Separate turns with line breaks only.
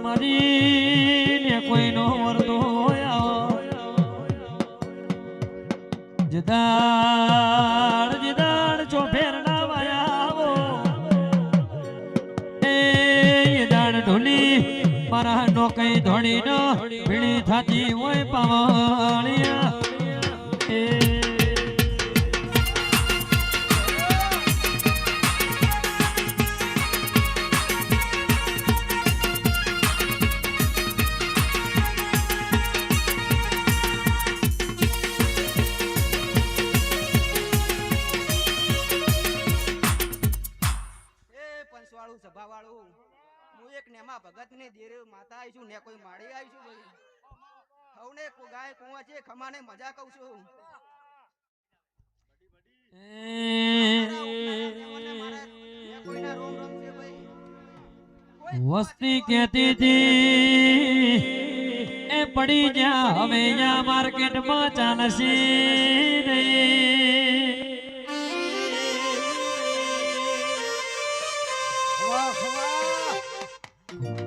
મારી ને કોઈનો વરદો જદાડ ચો ફેર ના વાયા આવો એ દાડ ઢોલી મારા નો કઈ ધોડી નો ભીણી થાતી હોય પાવળિયા એ
ભગત ની દેર માતા આવીશું ને કોઈ માળી આવીશું ભાઈ હવને કો ગાય કુવા છે ખમાને મજા કહું છું
વસ્તી કહેતી હતી એ પડી જા હવે યા માર્કેટ માં ચાલશે નહીં
વાહ વાહ